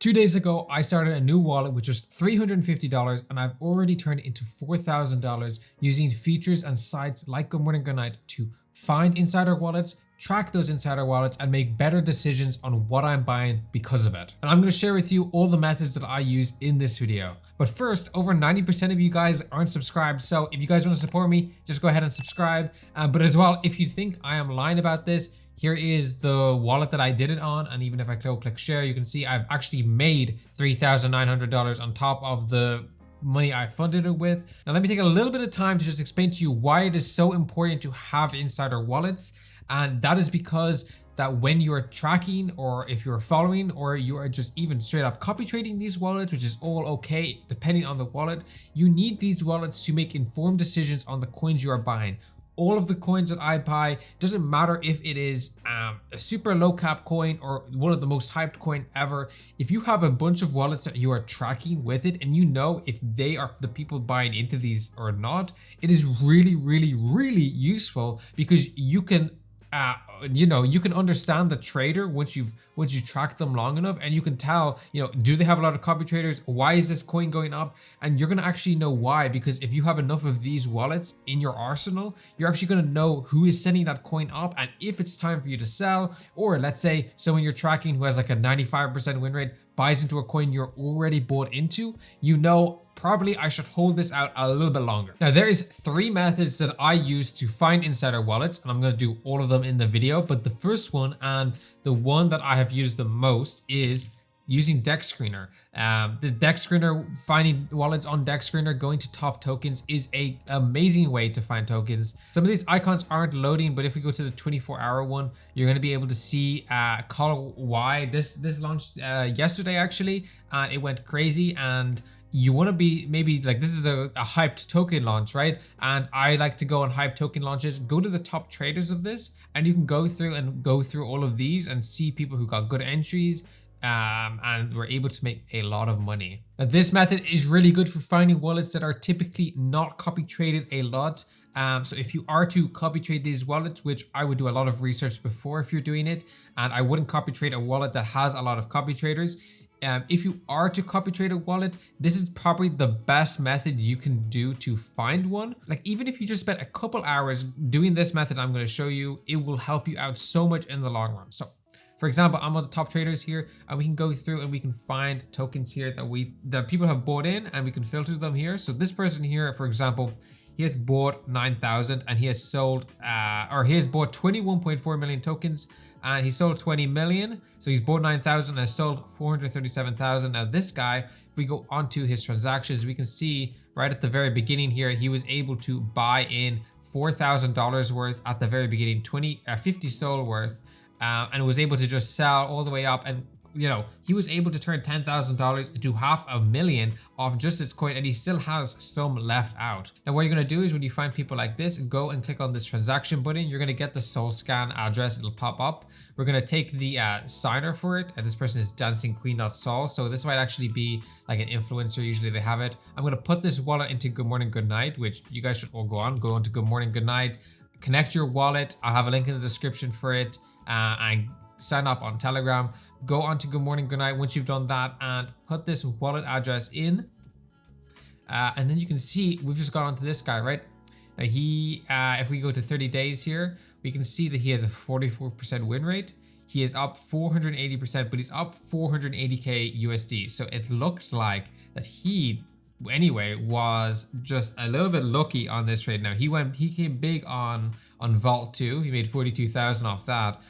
2 days ago, I started a new wallet with just $350 and I've already turned it into $4,000 using features and sites like Good Morning Good Night to find insider wallets, track those insider wallets, and make better decisions on what I'm buying because of it. And I'm going to share with you all the methods that I use in this video. But first, over 90% of you guys aren't subscribed, so if you guys want to support me, just go ahead and subscribe. But as well, if you think I am lying about this, here is the wallet that I did it on, and even if I click share, you can see I've actually made $3,900 on top of the money I funded it with. Now let me take a little bit of time to just explain to you why it is so important to have insider wallets, and that is because that when you're tracking, or if you're following, or you are just even straight up copy trading these wallets, which is all okay depending on the wallet, you need these wallets to make informed decisions on the coins you are buying. All of the coins that I buy, doesn't matter if it is a super low cap coin or one of the most hyped coin ever. If you have a bunch of wallets that you are tracking with it and you know if they are the people buying into these or not, it is really, really, really useful because you can you can understand the trader once you've tracked them long enough, and you can tell, do they have a lot of copy traders? Why is this coin going up? And you're going to actually know why, because if you have enough of these wallets in your arsenal, you're actually going to know who is sending that coin up and if it's time for you to sell. Or let's say someone you're tracking who has like a 95% win rate buys into a coin you're already bought into, probably I should hold this out a little bit longer. Now there is 3 methods that I use to find insider wallets, and I'm going to do all of them in the video, but the first one, and the one that I have used the most, is using DexScreener. The DexScreener, finding wallets on DexScreener, going to top tokens is a amazing way to find tokens. Some of these icons aren't loading, but if we go to the 24-hour one, you're going to be able to see call why this launched yesterday actually, and it went crazy. And you want to be maybe like, this is a hyped token launch, right? And I like to go on hyped token launches, go to the top traders of this, and you can go through all of these and see people who got good entries and were able to make a lot of money. Now this method is really good for finding wallets that are typically not copy traded a lot. So if you are to copy trade these wallets, which I would do a lot of research before if you're doing it, and I wouldn't copy trade a wallet that has a lot of copy traders. If you are to copy trade a wallet, this is probably the best method you can do to find one. Like, even if you just spent a couple hours doing this method I'm going to show you, it will help you out so much in the long run. So for example, I'm on the top traders here, and we can go through and we can find tokens here that people have bought in, and we can filter them here. So this person here, for example, he has bought 9,000 and he has sold, he has bought 21.4 million tokens, and he sold 20 million. So he's bought 9,000 and has sold 437,000. Now this guy, if we go onto his transactions, we can see right at the very beginning here, he was able to buy in $4,000 worth at the very beginning, 50 SOL worth, and was able to just sell all the way up. And he was able to turn $10,000 into $500,000 off just this coin, and he still has some left out. Now what you're going to do is, when you find people like this, go and click on this transaction button. You're going to get the Sol Scan address. It'll pop up. We're going to take the signer for it, and this person is Dancing Queen.sol. So this might actually be like an influencer. Usually they have it. I'm going to put this wallet into Good Morning Good Night, which you guys should all go on to Good Morning Good Night, connect your wallet. I'll have a link in the description for it, and sign up on Telegram. Go on to Good Morning Good Night once you've done that, and put this wallet address in, and then you can see we've just got onto this guy, right? Now if we go to 30 days here, we can see that he has a 44% win rate. He is up 480%, but he's up 480k USD. So it looked like that he anyway was just a little bit lucky on this trade. Now he came big on Vault 2. He made 42,000 off that.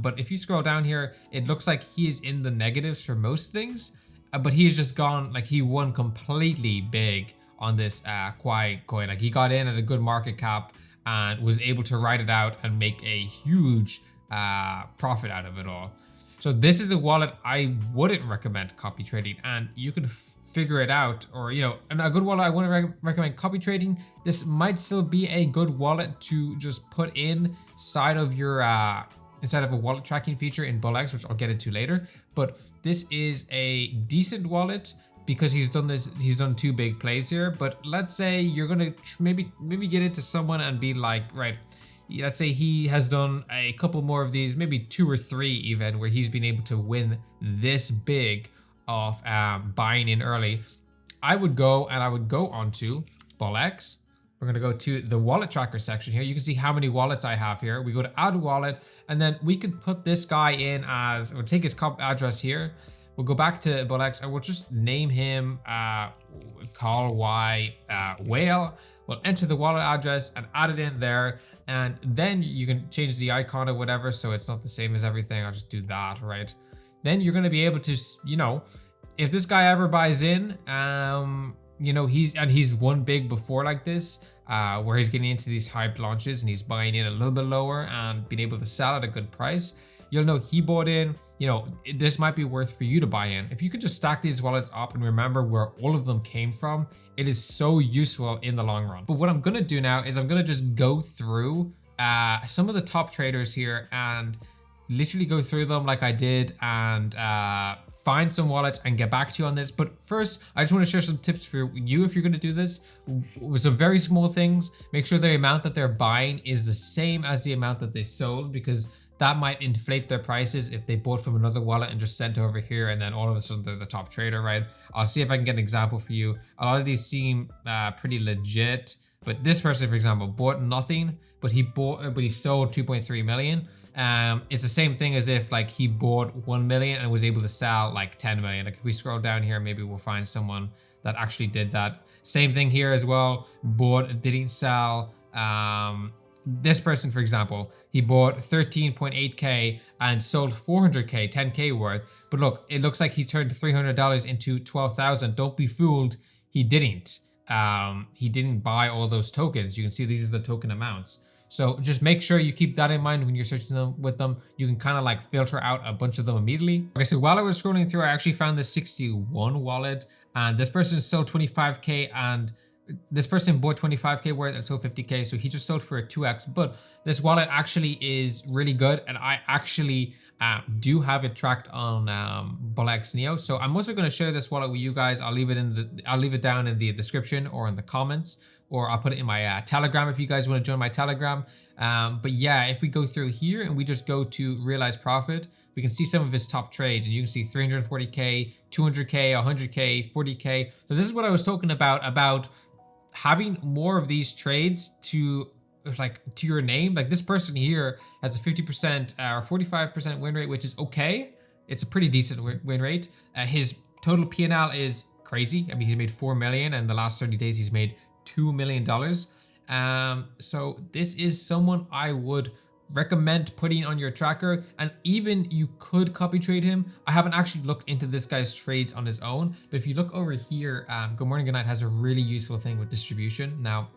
But if you scroll down here, it looks like he is in the negatives for most things, but he has just gone, like, he won completely big on this Kwai coin. Like, he got in at a good market cap and was able to ride it out and make a huge profit out of it all. So this is a wallet I wouldn't recommend copy trading, and you can figure it out. Or and a good wallet I wouldn't recommend copy trading. This might still be a good wallet to just put inside of your inside of a wallet tracking feature in BullX, which I'll get into later. But this is a decent wallet because he's done 2 big plays here. But let's say you're gonna maybe get into someone and be like, right, let's say he has done a couple more of these, maybe 2 or 3 even, where he's been able to win this big of buying in early, I would go onto BullX. We're going to go to the wallet tracker section here. You can see how many wallets I have here. We go to add wallet, and then we could put this guy in as, we'll take his address here. We'll go back to BullX and we'll just name him Call Y Whale. We'll enter the wallet address and add it in there. And then you can change the icon or whatever, so it's not the same as everything. I'll just do that, right? Then you're going to be able to, you know, if this guy ever buys in, you know, he's won big before like this, where he's getting into these hype launches and he's buying in a little bit lower and being able to sell at a good price. You'll know he bought in, you know, this might be worth for you to buy in. If you could just stack these wallets up and remember where all of them came from, it is so useful in the long run. But what I'm gonna do now is I'm gonna just go through some of the top traders here and literally go through them like I did and find some wallets and get back to you on this. But first, I just want to share some tips for you if you're going to do this with some very small things. Make sure the amount that they're buying is the same as the amount that they sold, because that might inflate their prices if they bought from another wallet and just sent over here and then all of a sudden they're the top trader, right? I'll see if I can get an example for you. A lot of these seem pretty legit, but this person, for example, bought nothing, but he sold 2.3 million. It's the same thing as if like he bought 1 million and was able to sell like 10 million. Like if we scroll down here, maybe we'll find someone that actually did that. Same thing here as well. Bought, didn't sell. This person, for example, he bought 13.8K and sold 400K, 10K worth. But look, it looks like he turned $300 into 12,000. Don't be fooled. He didn't. He didn't buy all those tokens. You can see these are the token amounts. So just make sure you keep that in mind when you're searching them with them. You can kind of like filter out a bunch of them immediately. Okay, so while I was scrolling through, I actually found this 61 wallet, and this person sold 25K, and this person bought 25K worth and sold 50K. So he just sold for a 2x, but this wallet actually is really good. And I actually do have it tracked on BullX Neo. So I'm also going to share this wallet with you guys. I'll leave it down in the description or in the comments, or I'll put it in my Telegram if you guys want to join my Telegram. But yeah, if we go through here and we just go to realize profit, we can see some of his top trades, and you can see 340K, 200K, 100K, 40K. So this is what I was talking about having more of these trades to your name. Like this person here has a 50% or 45% win rate, which is okay. It's a pretty decent win rate. His total P&L is crazy. I mean, he's made 4 million, and the last 30 days he's made $2 million. So this is someone I would recommend putting on your tracker, and even you could copy trade him. I haven't actually looked into this guy's trades on his own, but if you look over here, Good Morning Good Night has a really useful thing with distribution. Now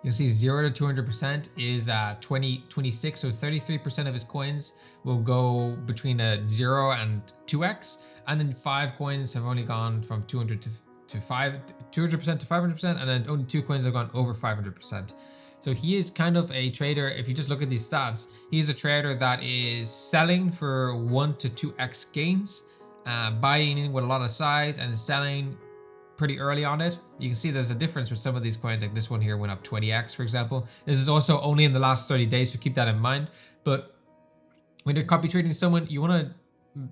you'll see 0 to 200% is 26, so 33% of his coins will go between a 0 and 2x, and then 5 coins have only gone from 200% to 500%, and then only 2 coins have gone over 500%. So he is kind of a trader. If you just look at these stats, he's a trader that is selling for 1 to 2x gains, buying in with a lot of size and selling pretty early on it. You can see there's a difference with some of these coins, like this one here went up 20x, for example. This is also only in the last 30 days, so keep that in mind. But when you're copy trading someone, you want to,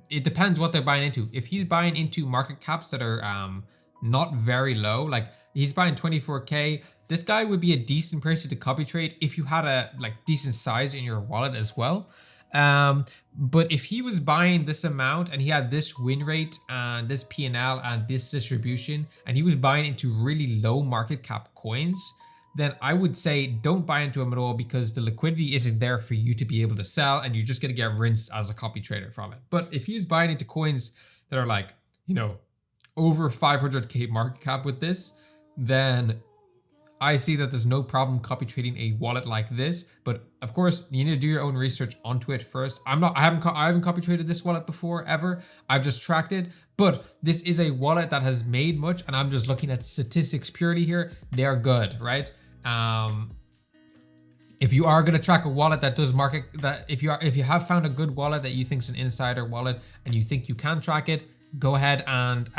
it depends what they're buying into. If he's buying into market caps that are not very low, like he's buying 24K, this guy would be a decent person to copy trade if you had a decent size in your wallet as well. But if he was buying this amount and he had this win rate and this P&L and this distribution, and he was buying into really low market cap coins, then I would say don't buy into him at all, because the liquidity isn't there for you to be able to sell, and you're just going to get rinsed as a copy trader from it. But if he's buying into coins that are like, you know, over 500K market cap with this, then I see that there's no problem copy trading a wallet like this. But of course, you need to do your own research onto it first. I haven't copy traded this wallet before ever. I've just tracked it, but this is a wallet that has made much, and I'm just looking at statistics purely here. They are good, right? If you are going to track a wallet that does market, that if you have found a good wallet that you think is an insider wallet and you think you can track it, go ahead and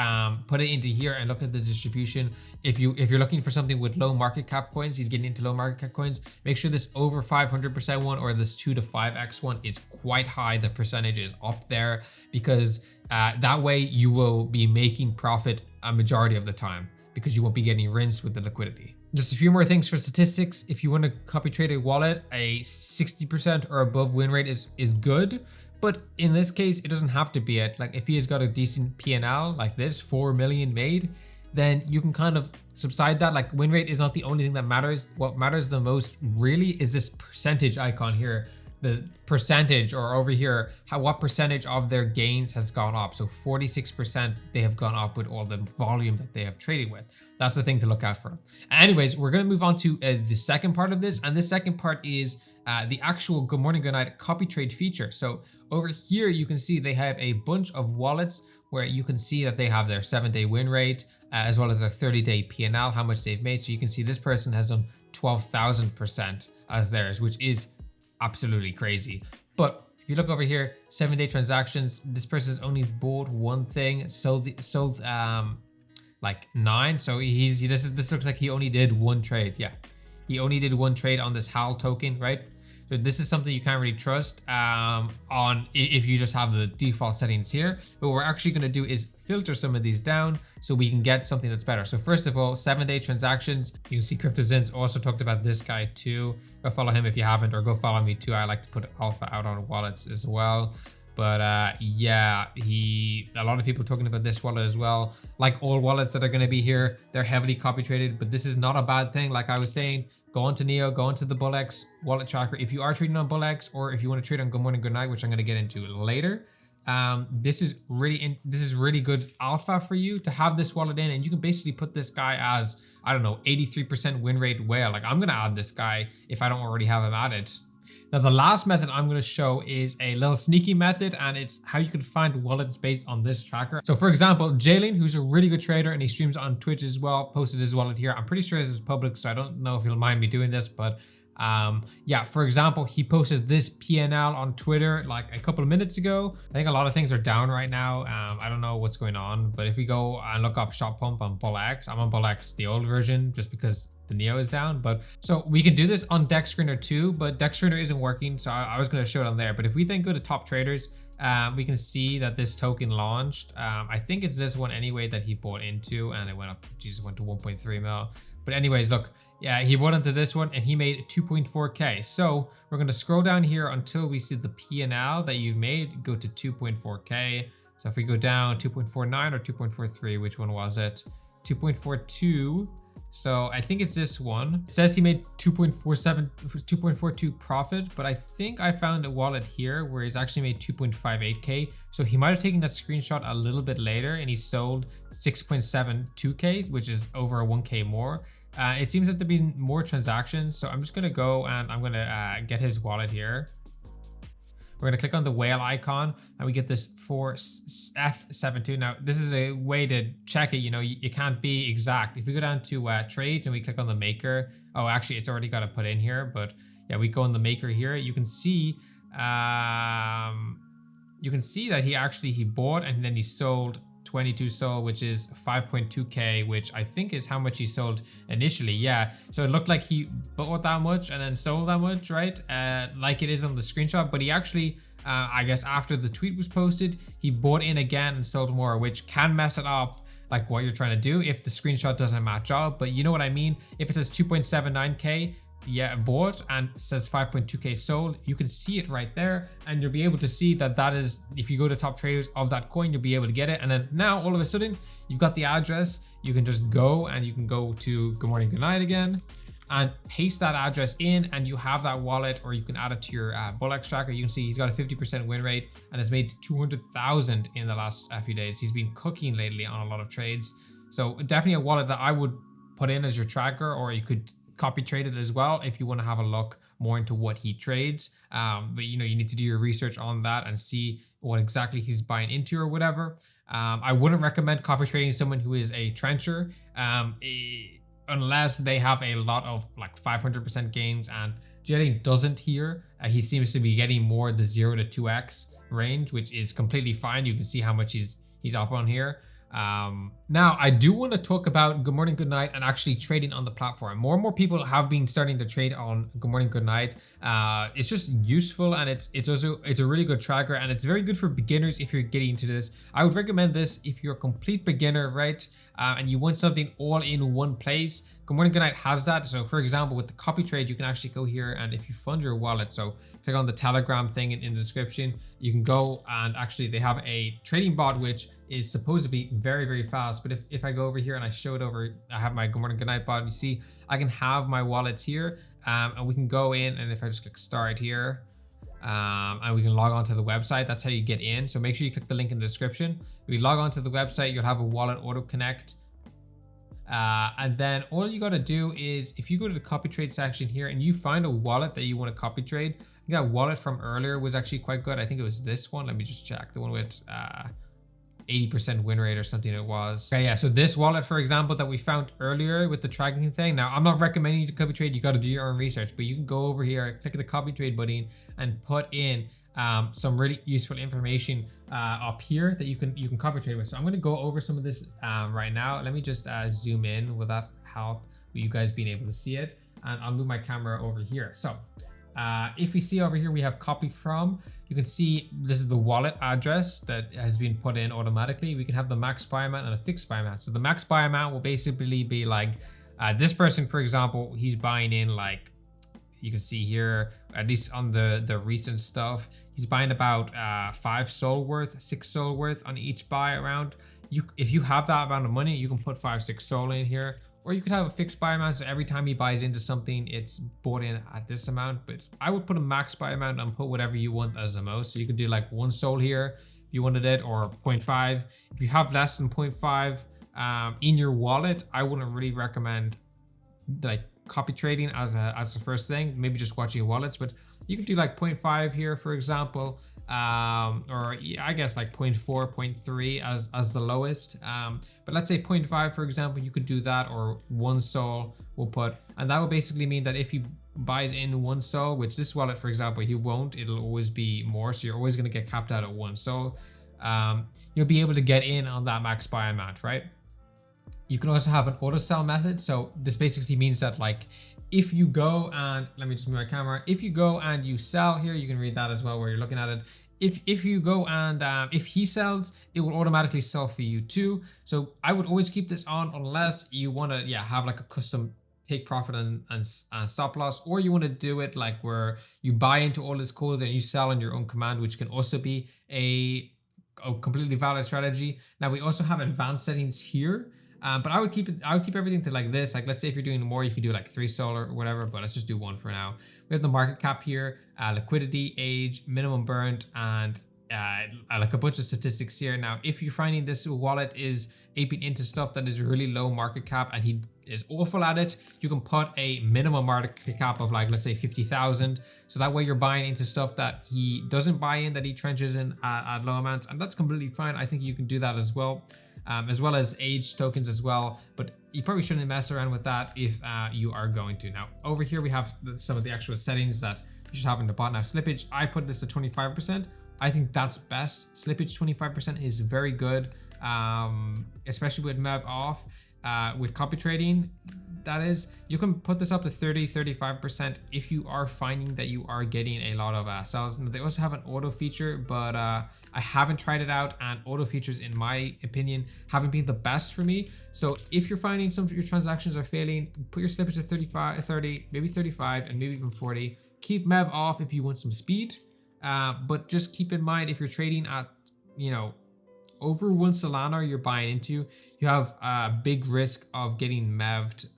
put it into here and look at the distribution. If you're looking for something with low market cap coins, he's getting into low market cap coins, make sure this over 500% one or this 2 to 5x one is quite high. The percentage is up there, because that way you will be making profit a majority of the time, because you won't be getting rinsed with the liquidity. Just a few more things for statistics. If you want to copy trade a wallet, a 60% or above win rate is good. But in this case, it doesn't have to be it. Like if he has got a decent P&L like this, 4 million made, then you can kind of subside that. Like win rate is not the only thing that matters. What matters the most really is this percentage icon here. The percentage, or over here, what percentage of their gains has gone up. So 46% they have gone up with all the volume that they have traded with. That's the thing to look out for. Anyways, we're going to move on to the second part of this. And this second part is the actual good morning, good night copy trade feature. So over here, you can see they have a bunch of wallets where you can see that they have their 7-day win rate, as well as their 30-day P&L, how much they've made. So you can see this person has done 12,000% as theirs, which is absolutely crazy. But if you look over here, 7-day transactions, this person's only bought one thing, sold like 9. So this looks like he only did one trade. Yeah, he only did one trade on this HAL token, right? So this is something you can't really trust on if you just have the default settings here. But what we're actually going to do is filter some of these down so we can get something that's better. So first of all, 7-day transactions. You can see CryptoZins also talked about this guy too. Go follow him if you haven't, or go follow me too. I like to put alpha out on wallets as well. But yeah, a lot of people talking about this wallet as well. Like all wallets that are going to be here, they're heavily copy traded, but this is not a bad thing. Like I was saying, go onto Neo, go onto the BullX wallet tracker. If you are trading on BullX, or if you want to trade on Good Morning Good Night, which I'm going to get into later, this is really good alpha for you to have this wallet in, and you can basically put this guy as, I don't know, 83% win rate whale. Like I'm going to add this guy if I don't already have him added. Now, the last method I'm going to show is a little sneaky method, and it's how you can find wallets based on this tracker. So for example, Jalen, who's a really good trader and he streams on Twitch as well, posted his wallet here. I'm pretty sure this is public, so I don't know if he'll mind me doing this, but yeah, for example, he posted this P&L on Twitter like a couple of minutes ago. I think a lot of things are down right now. I don't know what's going on, but if we go and look up Shop Pump on BullX, I'm on BullX, the old version, just because the Neo is down. But so we can do this on DexScreener too, but DexScreener isn't working, so I was going to show it on there. But if we then go to top traders, we can see that this token launched. I think it's this one anyway that he bought into, and it went up, Jesus, went to 1.3 mil. But anyways, look, yeah, he bought into this one and he made 2.4K. So we're going to scroll down here until we see the P&L that you've made, go to 2.4K. So if we go down 2.49 or 2.43, which one was it? 2.42. So I think it's this one. It says he made 2.42 profit, but I think I found a wallet here where he's actually made 2.58K. So he might have taken that screenshot a little bit later and he sold 6.72K, which is over 1K more. It seems that there have been more transactions. So I'm just going to go and I'm going to get his wallet here. We're going to click on the whale icon and we get this 4F72. Now, this is a way to check it. You know, you can't be exact. If we go down to trades and we click on the maker. Oh, actually, it's already got to put in here. But yeah, we go on the maker here. You can see that he bought and then he sold 22 sold, which is 5.2K, which I think is how much he sold initially. Yeah, so it looked like he bought that much and then sold that much, right? Like it is on the screenshot, but he actually, I guess after the tweet was posted, he bought in again and sold more, which can mess it up, like what you're trying to do if the screenshot doesn't match up. But you know what I mean? If it says 2.79K, yeah, bought and says 5.2K sold, you can see it right there, and you'll be able to see that is, if you go to top traders of that coin, you'll be able to get it. And then now all of a sudden you've got the address. You can just go and you can go to Good Morning Good Night again and paste that address in, and you have that wallet, or you can add it to your BullX tracker. You can see he's got a 50% win rate and has made 200,000 in the last few days. He's been cooking lately on a lot of trades, so definitely a wallet that I would put in as your tracker, or you could copy trade it as well if you want to have a look more into what he trades. But you know, you need to do your research on that and see what exactly he's buying into or whatever. I wouldn't recommend copy trading someone who is a trencher unless they have a lot of like 500% gains, and Jalen doesn't here. He seems to be getting more the 0 to 2x range, which is completely fine. You can see how much he's he's up on here. Now I do want to talk about good morning, good night, and actually trading on the platform. More and more people have been starting to trade on good morning, good night. It's just useful, and it's a really good tracker, and it's very good for beginners if you're getting into this. I would recommend this if you're a complete beginner, right? And you want something all in one place. Good morning, good night has that. So for example, with the Copytrade, you can actually go here, and if you fund your wallet, so click on the Telegram thing in the description, you can go and actually they have a trading bot which is supposed to be very, very fast. But if I go over here and I show it over, I have my good morning, good night bot, you see I can have my wallets here, and we can go in, and if I just click start here, and we can log on to the website. That's how you get in. So make sure you click the link in the description. If you log on to the website, you'll have a wallet auto connect. And then all you got to do is if you go to the Copytrade section here and you find a wallet that you want to copy trade, that wallet from earlier was actually quite good. I think it was this one. Let me just check. The one with 80% win rate or something it was. Okay, yeah, so this wallet, for example, that we found earlier with the tracking thing. Now, I'm not recommending you to copy trade. You got to do your own research, but you can go over here, click the copy trade button, and put in some really useful information up here that you can copy trade with. So I'm going to go over some of this right now. Let me just zoom in. Will that help with you guys being able to see it? And I'll move my camera over here. So if we see over here, we have copy from. You can see this is the wallet address that has been put in automatically. We can have the max buy amount and a fixed buy amount. So the max buy amount will basically be like this person, for example, he's buying in like, you can see here, at least on the recent stuff, he's buying about 5 SOL worth, 6 SOL worth on each buy around. If you have that amount of money, you can put 5, 6 SOL in here. Or you could have a fixed buy amount, so every time he buys into something, it's bought in at this amount. But I would put a max buy amount and put whatever you want as the most. So you could do like 1 SOL here if you wanted it, or 0.5. If you have less than 0.5 in your wallet, I wouldn't really recommend like copy trading as the first thing. Maybe just watch your wallets, but you could do like 0.5 here, for example, or I guess like 0.4, 0.3 as the lowest. But let's say 0.5, for example, you could do that, or 1 SOL we'll put, and that will basically mean that if he buys in 1 SOL, which this wallet, for example, he won't, it'll always be more. So you're always going to get capped out at 1 SOL. You'll be able to get in on that max buy amount, right? You can also have an auto sell method. So this basically means that like if you go and, let me just move my camera, if you go and you sell here, you can read that as well where you're looking at it. If you go and if he sells, it will automatically sell for you too. So I would always keep this on unless you want to have like a custom take profit and stop loss, or you want to do it like where you buy into all his calls and you sell on your own command, which can also be a completely valid strategy. Now we also have advanced settings here. But I would keep everything to like this. Like let's say if you're doing more, you can do like 3 SOL or whatever, but let's just do 1 for now. We have the market cap here, liquidity, age, minimum burnt, and like a bunch of statistics here. Now, if you're finding this wallet is aping into stuff that is really low market cap and he is awful at it, you can put a minimum market cap of like, let's say 50,000. So that way you're buying into stuff that he doesn't buy in, that he trenches in at low amounts, and that's completely fine. I think you can do that as well as age tokens as well, but you probably shouldn't mess around with that if you are going to. Now over here we have some of the actual settings that you should have in the bot. Now slippage, I put this to 25%. I think that's best. Slippage 25% is very good, especially with MEV off. With copy trading, that is, you can put this up to 30-35% if you are finding that you are getting a lot of sells. They also have an auto feature, but I haven't tried it out, and auto features in my opinion haven't been the best for me. So if you're finding some of your transactions are failing, put your slippage at 35, 30, maybe 35, and maybe even 40. Keep MEV off if you want some speed, but just keep in mind if you're trading at, over 1 Solana you're buying into, you have a big risk of getting MEV'd.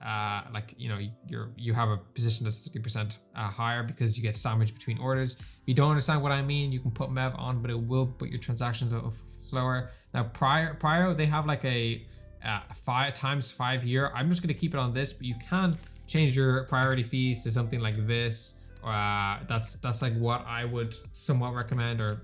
You have a position that's 30% higher because you get sandwiched between orders. If you don't understand what I mean, you can put MEV on, but it will put your transactions slower. Now prior they have like a 5x5 year. I'm just going to keep it on this, but you can change your priority fees to something like this. That's like what I would somewhat recommend, or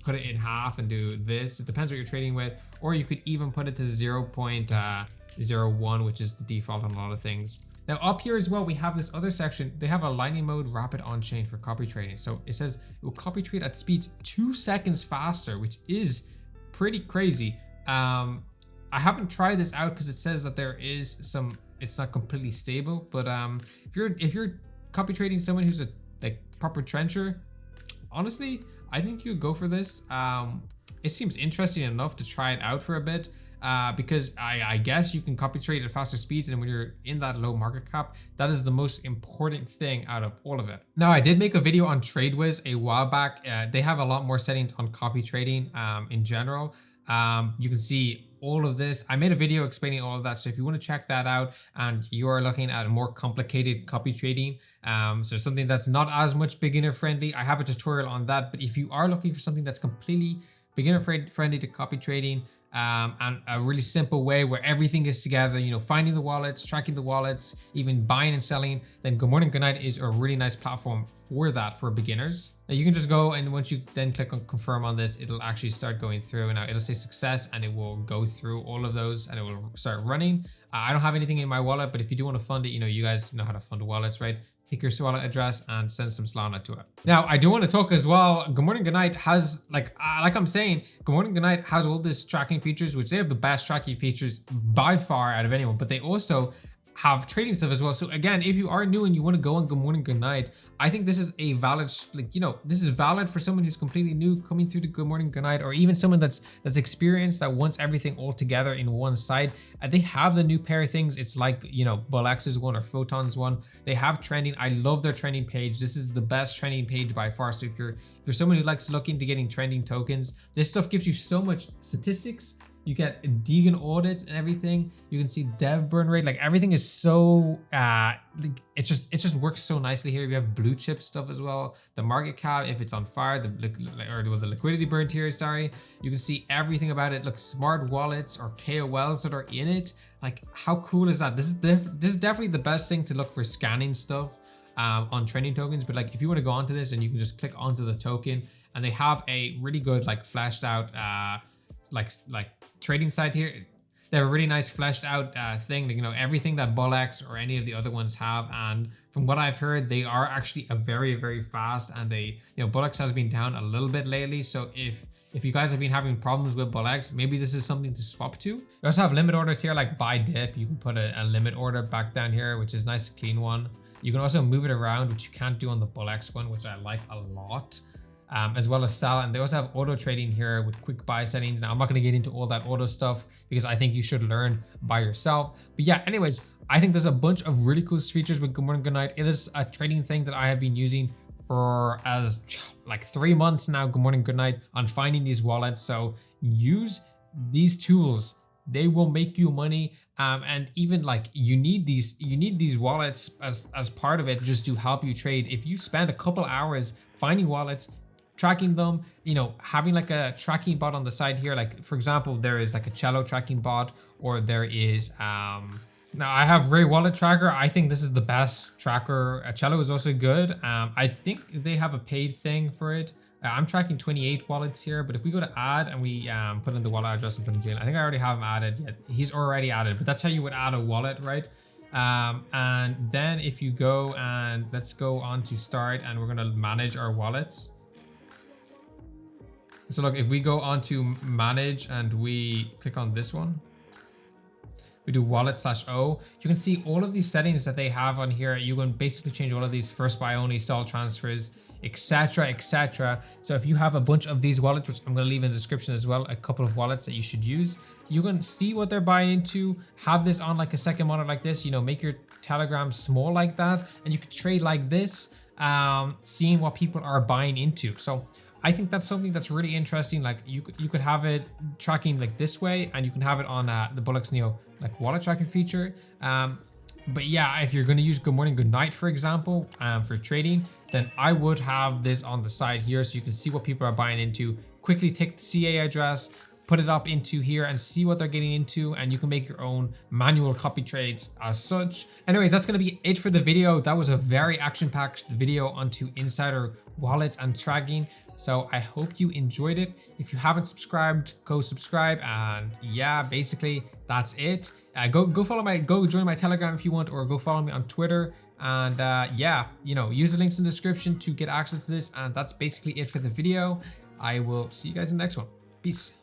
cut it in half and do this. It depends what you're trading with, or you could even put it to 0.01, which is the default on a lot of things. Now up here as well, we have this other section. They have a lightning mode rapid on chain for copy trading. So it says it will copy trade at speeds 2 seconds faster, which is pretty crazy. I haven't tried this out because it says that there is some, it's not completely stable, but if you're copy trading someone who's a like proper trencher, honestly, I think you go for this. It seems interesting enough to try it out for a bit. Because I guess you can copy trade at faster speeds, and when you're in that low market cap, that is the most important thing out of all of it. Now, I did make a video on TradeWiz a while back. They have a lot more settings on copy trading in general. You can see all of this. I made a video explaining all of that, so if you want to check that out and you are looking at a more complicated copy trading, so something that's not as much beginner friendly, I have a tutorial on that. But if you are looking for something that's completely beginner friendly to copy trading, and a really simple way where everything is together, you know, finding the wallets, tracking the wallets, even buying and selling, then Good Morning Good Night is a really nice platform for that for beginners. Now you can just go, and once you then click on confirm on this, it'll actually start going through. Now it'll say success, and it will go through all of those and it will start running. I don't have anything in my wallet, but if you do want to fund it, you know, you guys know how to fund wallets, right? Pick your wallet address and send some Solana to it. Now, I do want to talk as well. Good Morning Good Night has, like I'm saying, Good Morning Good Night has all this tracking features, which they have the best tracking features by far out of anyone, but they also have trading stuff as well. So again, if you are new and you want to go on Good Morning Good Night, I think this is a valid, like, you know, this is valid for someone who's completely new coming through to Good Morning Good Night, or even someone that's experienced, that wants everything all together in one site. They have the new pair of things. It's like, you know, Bullx's one or Photon's one. They have trending. I love their trending page. This is the best trending page by far. So if you're someone who likes looking to getting trending tokens, this stuff gives you so much statistics. You get Deegan audits and everything. You can see dev burn rate. Like everything is so it just works so nicely here. We have blue chip stuff as well. The market cap, if it's on fire, the liquidity burnt here. Sorry, you can see everything about it. Look, smart wallets or KOLs that are in it. Like how cool is that? This is definitely the best thing to look for scanning stuff on trending tokens. But like if you want to go onto this, and you can just click onto the token, and they have a really good like fleshed out like trading site here. They have a really nice fleshed out thing, you know, everything that Bullx or any of the other ones have. And from what I've heard, they are actually a very fast, and they, you know, Bullx has been down a little bit lately. So if you guys have been having problems with Bullx, maybe this is something to swap to. You also have limit orders here, like buy dip. You can put a limit order back down here, which is nice, clean one. You can also move it around, which you can't do on the Bullx one, which I like a lot. As well as sell, and they also have auto trading here with quick buy settings. Now I'm not going to get into all that auto stuff because I think you should learn by yourself. But yeah, anyways, I think there's a bunch of really cool features with Good Morning Good Night. It is a trading thing that I have been using for like 3 months now. Good Morning Good Night on finding these wallets. So use these tools. They will make you money. And even like you need these wallets as part of it, just to help you trade. If you spend a couple hours finding wallets, tracking them, you know, having like a tracking bot on the side here, like for example, there is like a Cello tracking bot, or there is now I have Ray Wallet Tracker. I think this is the best tracker. Cello is also good. I think they have a paid thing for it. I'm tracking 28 wallets here, but if we go to add and we put in the wallet address and put in Jalen, I think I already have him added. Yet he's already added, but that's how you would add a wallet, right? And then if you go, and let's go on to start, and we're gonna manage our wallets. So look, if we go on to manage and we click on this one, we do wallet/o, you can see all of these settings that they have on here. You can basically change all of these: first buy only, stall transfers, etc, etc. So if you have a bunch of these wallets, which I'm going to leave in the description as well, a couple of wallets that you should use, you can see what they're buying into, have this on like a second monitor like this, you know, make your Telegram small like that, and you could trade like this, seeing what people are buying into. So I think that's something that's really interesting. Like you could have it tracking like this way, and you can have it on the Bullx Neo like wallet tracking feature. But yeah, if you're going to use Good Morning Good Night, for example, for trading, then I would have this on the side here, so you can see what people are buying into. Quickly take the CA address, put it up into here, and see what they're getting into, and you can make your own manual copy trades as such. Anyways, that's going to be it for the video. That was a very action-packed video onto insider wallets and tracking. So I hope you enjoyed it. If you haven't subscribed, go subscribe. And yeah, basically that's it. Go join my Telegram if you want, or go follow me on Twitter. And yeah, you know, use the links in the description to get access to this. And that's basically it for the video. I will see you guys in the next one. Peace.